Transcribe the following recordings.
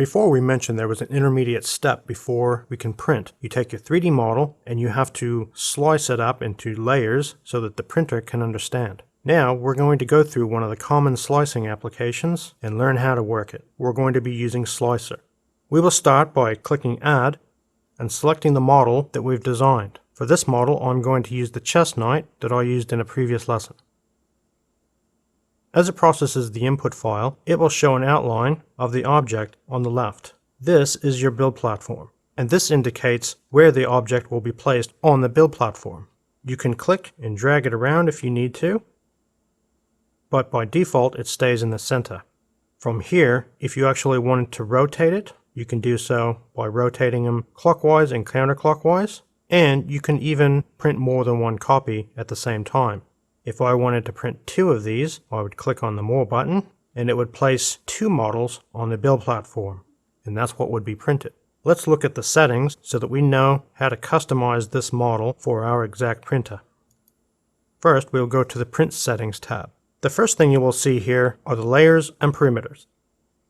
Before we mentioned there was an intermediate step before we can print. You take your 3D model and you have to slice it up into layers so that the printer can understand. Now we're going to go through one of the common slicing applications and learn how to work it. We're going to be using Slic3r. We will start by clicking Add and selecting the model that we've designed. For this model, I'm going to use the chest knight that I used in a previous lesson. As it processes the input file, it will show an outline of the object on the left. This is your build platform, and this indicates where the object will be placed on the build platform. You can click and drag it around if you need to, but by default it stays in the center. From here, if you actually wanted to rotate it, you can do so by rotating them clockwise and counterclockwise, and you can even print more than one copy at the same time. If I wanted to print 2 of these, I would click on the More button, and it would place 2 models on the build platform, and that's what would be printed. Let's look at the settings so that we know how to customize this model for our exact printer. First, we'll go to the Print Settings tab. The first thing you will see here are the layers and perimeters.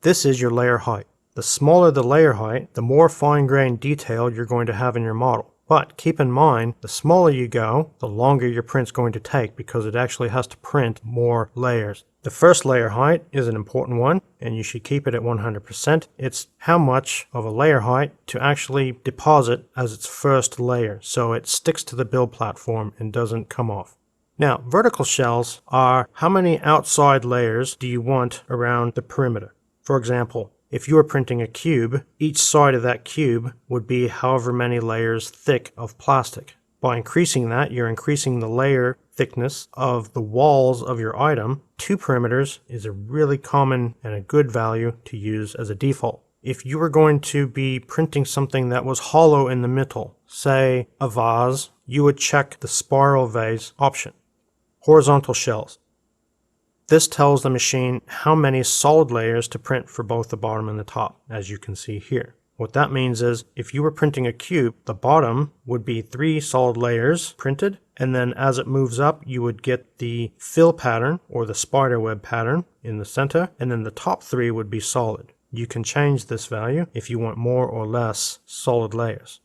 This is your layer height. The smaller the layer height, the more fine-grained detail you're going to have in your model. But keep in mind, the smaller you go, the longer your print's going to take because it actually has to print more layers. The first layer height is an important one, and you should keep it at 100%. It's how much of a layer height to actually deposit as its first layer, so it sticks to the build platform and doesn't come off. Now, vertical shells are how many outside layers do you want around the perimeter. For example, if you were printing a cube, each side of that cube would be however many layers thick of plastic. By increasing that, you're increasing the layer thickness of the walls of your item. 2 perimeters is a really common and a good value to use as a default. If you were going to be printing something that was hollow in the middle, say a vase, you would check the spiral vase option. Horizontal shells. This tells the machine how many solid layers to print for both the bottom and the top, as you can see here. What that means is, if you were printing a cube, the bottom would be 3 solid layers printed, and then as it moves up, you would get the fill pattern, or the spider web pattern, in the center, and then the top 3 would be solid. You can change this value if you want more or less solid layers.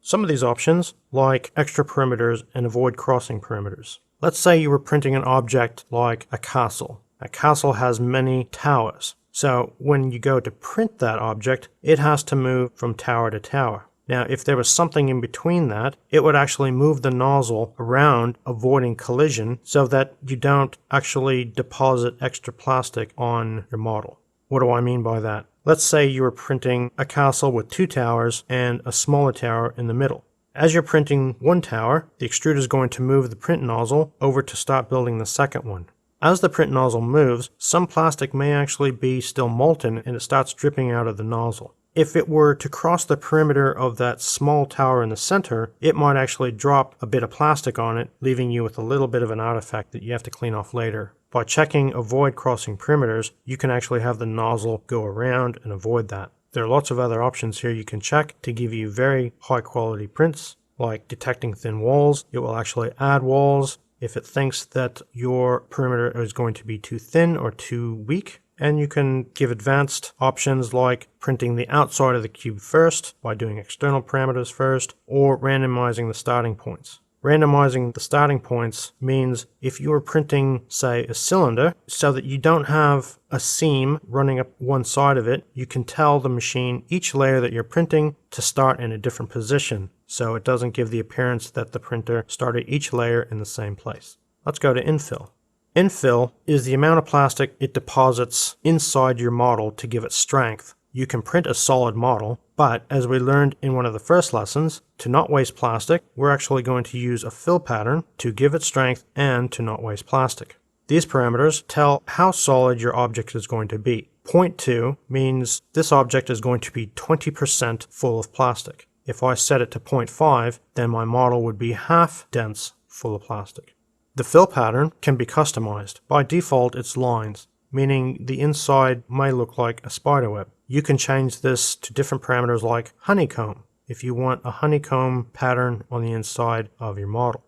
Some of these options, like extra perimeters and avoid crossing perimeters. Let's say you were printing an object like a castle. A castle has many towers. So when you go to print that object, it has to move from tower to tower. Now, if there was something in between that, it would actually move the nozzle around, avoiding collision, so that you don't actually deposit extra plastic on your model. What do I mean by that? Let's say you were printing a castle with 2 towers and a smaller tower in the middle. As you're printing one tower, the extruder is going to move the print nozzle over to start building the second one. As the print nozzle moves, some plastic may actually be still molten and it starts dripping out of the nozzle. If it were to cross the perimeter of that small tower in the center, it might actually drop a bit of plastic on it, leaving you with a little bit of an artifact that you have to clean off later. By checking Avoid Crossing Perimeters, you can actually have the nozzle go around and avoid that. There are lots of other options here you can check to give you very high quality prints, like detecting thin walls. It will actually add walls if it thinks that your perimeter is going to be too thin or too weak. And you can give advanced options like printing the outside of the cube first by doing external parameters first, or randomizing the starting points. Randomizing the starting points means if you are printing, say, a cylinder, so that you don't have a seam running up one side of it, you can tell the machine each layer that you're printing to start in a different position, so it doesn't give the appearance that the printer started each layer in the same place. Let's go to Infill. Infill is the amount of plastic it deposits inside your model to give it strength. You can print a solid model, but as we learned in one of the first lessons, to not waste plastic, we're actually going to use a fill pattern to give it strength and to not waste plastic. These parameters tell how solid your object is going to be. 0.2 means this object is going to be 20% full of plastic. If I set it to 0.5, then my model would be half dense full of plastic. The fill pattern can be customized. By default, it's lines, meaning the inside may look like a spider web. You can change this to different parameters like honeycomb, if you want a honeycomb pattern on the inside of your model.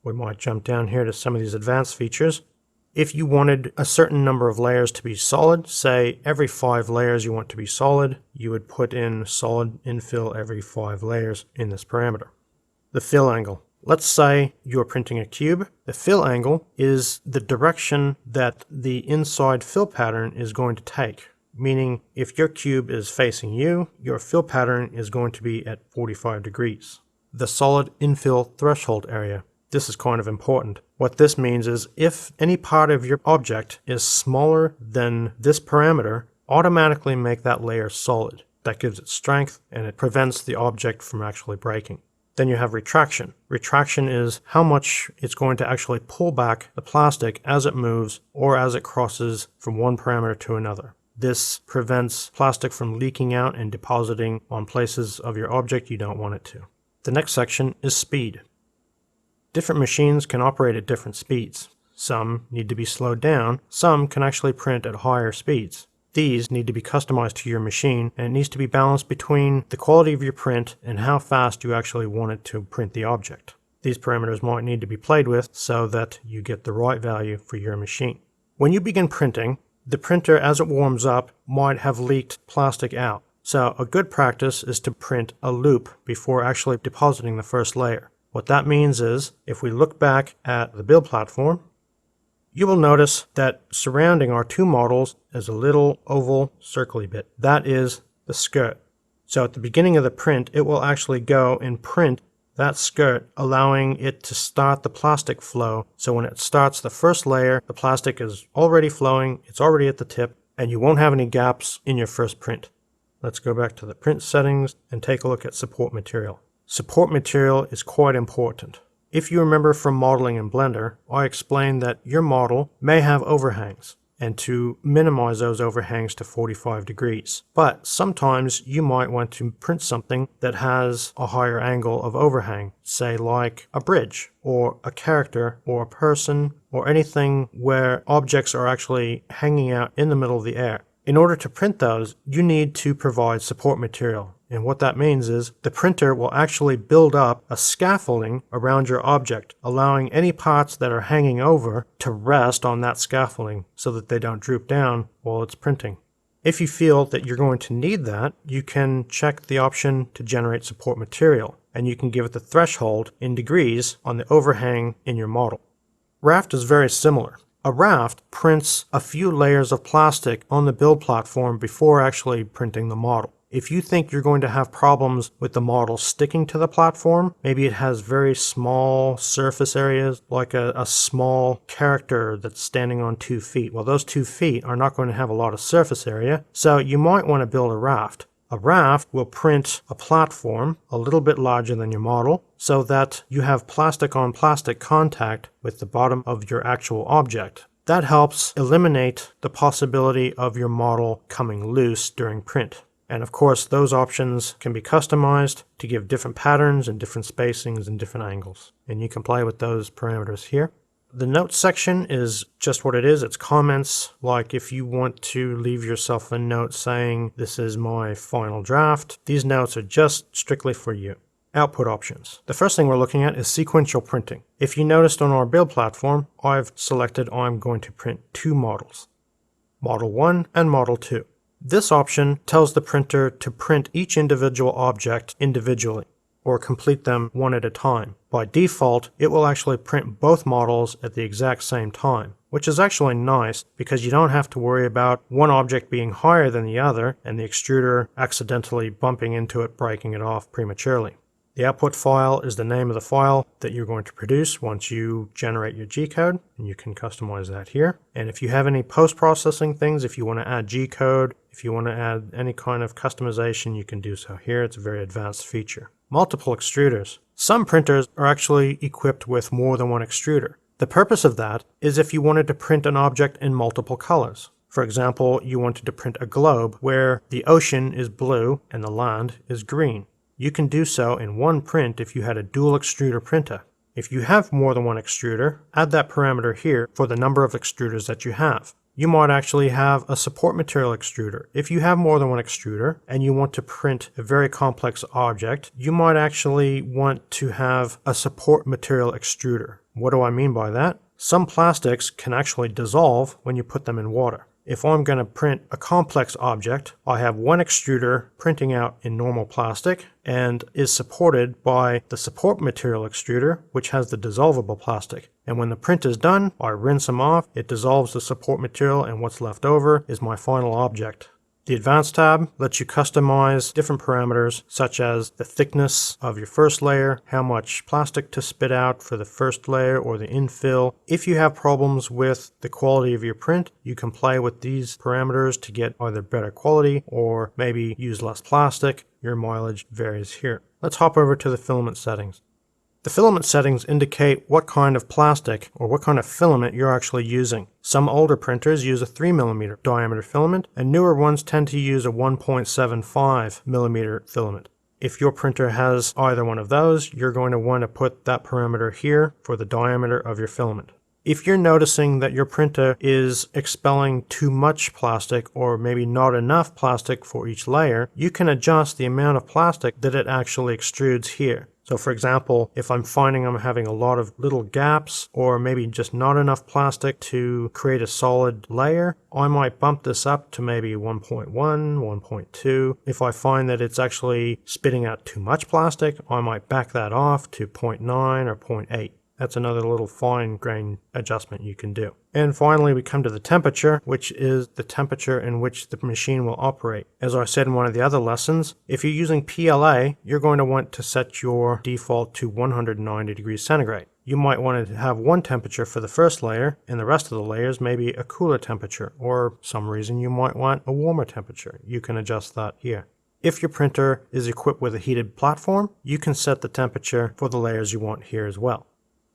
We might jump down here to some of these advanced features. If you wanted a certain number of layers to be solid, say every 5 layers you want to be solid, you would put in solid infill every 5 layers in this parameter. The fill angle. Let's say you're printing a cube. The fill angle is the direction that the inside fill pattern is going to take. Meaning if your cube is facing you, your fill pattern is going to be at 45 degrees. The solid infill threshold area. This is kind of important. What this means is if any part of your object is smaller than this parameter, automatically make that layer solid. That gives it strength and it prevents the object from actually breaking. Then you have retraction. Retraction is how much it's going to actually pull back the plastic as it moves or as it crosses from one parameter to another. This prevents plastic from leaking out and depositing on places of your object you don't want it to. The next section is speed. Different machines can operate at different speeds. Some need to be slowed down, some can actually print at higher speeds. These need to be customized to your machine, and it needs to be balanced between the quality of your print and how fast you actually want it to print the object. These parameters might need to be played with so that you get the right value for your machine. When you begin printing, the printer as it warms up might have leaked plastic out. So a good practice is to print a loop before actually depositing the first layer. What that means is, if we look back at the build platform, you will notice that surrounding our 2 models is a little oval circly bit. That is the skirt. So at the beginning of the print, it will actually go and print that skirt, allowing it to start the plastic flow. So when it starts the first layer, the plastic is already flowing, it's already at the tip, and you won't have any gaps in your first print. Let's go back to the print settings and take a look at support material. Support material is quite important. If you remember from modeling in Blender, I explained that your model may have overhangs, and to minimize those overhangs to 45 degrees. But sometimes you might want to print something that has a higher angle of overhang, say like a bridge, or a character, or a person, or anything where objects are actually hanging out in the middle of the air. In order to print those, you need to provide support material. And what that means is the printer will actually build up a scaffolding around your object, allowing any parts that are hanging over to rest on that scaffolding so that they don't droop down while it's printing. If you feel that you're going to need that, you can check the option to generate support material, and you can give it the threshold in degrees on the overhang in your model. Raft is very similar. A raft prints a few layers of plastic on the build platform before actually printing the model. If you think you're going to have problems with the model sticking to the platform, maybe it has very small surface areas, like a small character that's standing on 2 feet. Well, those 2 feet are not going to have a lot of surface area, so you might want to build a raft. A raft will print a platform a little bit larger than your model so that you have plastic on plastic contact with the bottom of your actual object. That helps eliminate the possibility of your model coming loose during print. And of course, those options can be customized to give different patterns and different spacings and different angles. And you can play with those parameters here. The notes section is just what it is. It's comments. Like if you want to leave yourself a note saying, this is my final draft, these notes are just strictly for you. Output options. The first thing we're looking at is sequential printing. If you noticed on our build platform, I've selected I'm going to print 2 models, Model 1 and Model 2. This option tells the printer to print each individual object individually, or complete them one at a time. By default, it will actually print both models at the exact same time, which is actually nice because you don't have to worry about one object being higher than the other and the extruder accidentally bumping into it, breaking it off prematurely. The output file is the name of the file that you're going to produce once you generate your G-code, and you can customize that here. And if you have any post-processing things, if you want to add G-code, if you want to add any kind of customization, you can do so here. It's a very advanced feature. Multiple extruders. Some printers are actually equipped with more than one extruder. The purpose of that is if you wanted to print an object in multiple colors. For example, you wanted to print a globe where the ocean is blue and the land is green. You can do so in one print if you had a dual extruder printer. If you have more than one extruder, add that parameter here for the number of extruders that you have. You might actually have a support material extruder. If you have more than one extruder and you want to print a very complex object, you might actually want to have a support material extruder. What do I mean by that? Some plastics can actually dissolve when you put them in water. If I'm going to print a complex object, I have one extruder printing out in normal plastic and is supported by the support material extruder, which has the dissolvable plastic. And when the print is done, I rinse them off, it dissolves the support material, and what's left over is my final object. The Advanced tab lets you customize different parameters such as the thickness of your first layer, how much plastic to spit out for the first layer or the infill. If you have problems with the quality of your print, you can play with these parameters to get either better quality or maybe use less plastic. Your mileage varies here. Let's hop over to the filament settings. The filament settings indicate what kind of plastic or what kind of filament you're actually using. Some older printers use a 3mm diameter filament, and newer ones tend to use a 1.75mm filament. If your printer has either one of those, you're going to want to put that parameter here for the diameter of your filament. If you're noticing that your printer is expelling too much plastic or maybe not enough plastic for each layer, you can adjust the amount of plastic that it actually extrudes here. So for example, if I'm finding I'm having a lot of little gaps or maybe just not enough plastic to create a solid layer, I might bump this up to maybe 1.1, 1.2. If I find that it's actually spitting out too much plastic, I might back that off to 0.9 or 0.8. That's another little fine grain adjustment you can do. And finally, we come to the temperature, which is the temperature in which the machine will operate. As I said in one of the other lessons, if you're using PLA, you're going to want to set your default to 190 degrees centigrade. You might want to have one temperature for the first layer, and the rest of the layers maybe a cooler temperature, or some reason you might want a warmer temperature. You can adjust that here. If your printer is equipped with a heated platform, you can set the temperature for the layers you want here as well.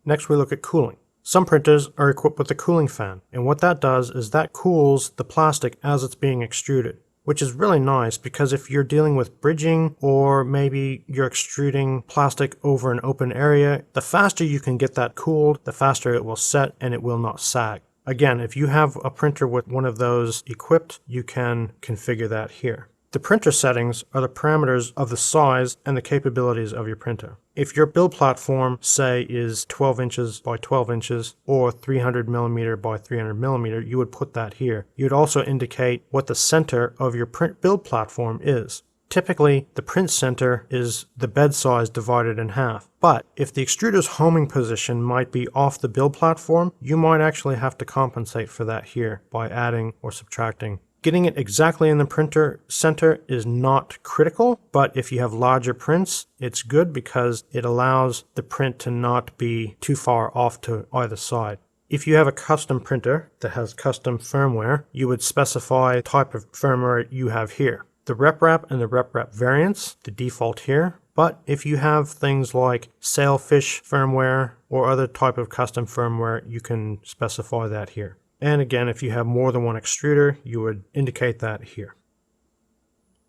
Next, we look at cooling. Some printers are equipped with a cooling fan, and what that does is that cools the plastic as it's being extruded, which is really nice because if you're dealing with bridging or maybe you're extruding plastic over an open area, the faster you can get that cooled, the faster it will set and it will not sag. Again, if you have a printer with one of those equipped, you can configure that here. The printer settings are the parameters of the size and the capabilities of your printer. If your build platform, say, is 12 inches by 12 inches or 300mm by 300mm, you would put that here. You would also indicate what the center of your print build platform is. Typically, the print center is the bed size divided in half. But if the extruder's homing position might be off the build platform, you might actually have to compensate for that here by adding or subtracting. Getting it exactly in the printer center is not critical, but if you have larger prints, it's good because it allows the print to not be too far off to either side. If you have a custom printer that has custom firmware, you would specify the type of firmware you have here. The RepRap and the RepRap variants, the default here, but if you have things like Sailfish firmware or other type of custom firmware, you can specify that here. And again, if you have more than one extruder, you would indicate that here.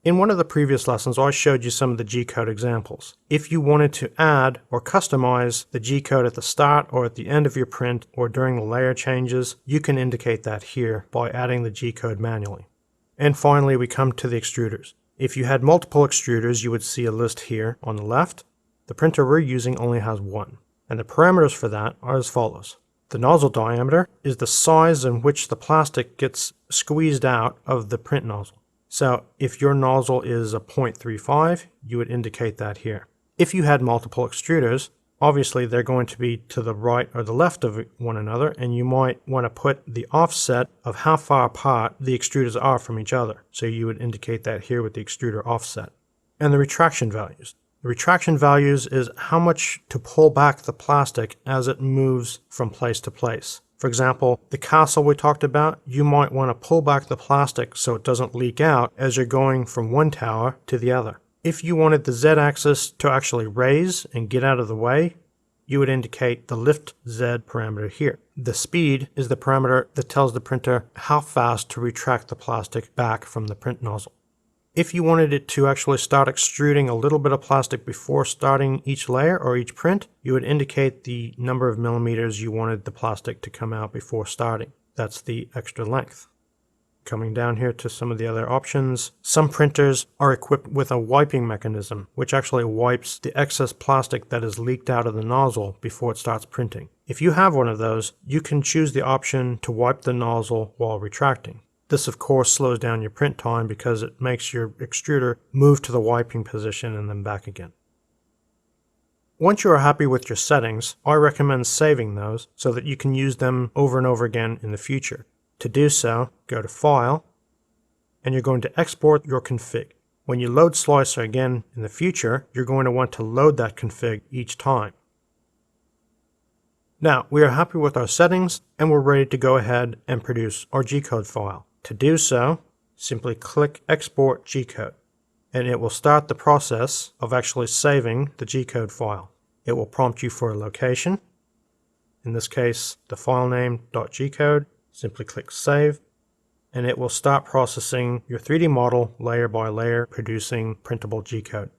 In one of the previous lessons, I showed you some of the G-code examples. If you wanted to add or customize the G-code at the start or at the end of your print or during the layer changes, you can indicate that here by adding the G-code manually. And finally, we come to the extruders. If you had multiple extruders, you would see a list here on the left. The printer we're using only has one, and the parameters for that are as follows. The nozzle diameter is the size in which the plastic gets squeezed out of the print nozzle. So if your nozzle is a 0.35, you would indicate that here. If you had multiple extruders, obviously they're going to be to the right or the left of one another, and you might want to put the offset of how far apart the extruders are from each other. So you would indicate that here with the extruder offset. And the retraction values. The retraction values is how much to pull back the plastic as it moves from place to place. For example, the castle we talked about, you might want to pull back the plastic so it doesn't leak out as you're going from one tower to the other. If you wanted the Z-axis to actually raise and get out of the way, you would indicate the lift Z parameter here. The speed is the parameter that tells the printer how fast to retract the plastic back from the print nozzle. If you wanted it to actually start extruding a little bit of plastic before starting each layer or each print, you would indicate the number of millimeters you wanted the plastic to come out before starting. That's the extra length. Coming down here to some of the other options, some printers are equipped with a wiping mechanism, which actually wipes the excess plastic that is leaked out of the nozzle before it starts printing. If you have one of those, you can choose the option to wipe the nozzle while retracting. This of course slows down your print time because it makes your extruder move to the wiping position and then back again. Once you are happy with your settings, I recommend saving those so that you can use them over and over again in the future. To do so, go to File, and you're going to export your config. When you load Slic3r again in the future, you're going to want to load that config each time. Now, we are happy with our settings and we're ready to go ahead and produce our G-code file. To do so, simply click Export G-code, and it will start the process of actually saving the G-code file. It will prompt you for a location. In this case, the file name .gcode. Simply click Save, and it will start processing your 3D model layer by layer, producing printable G-code.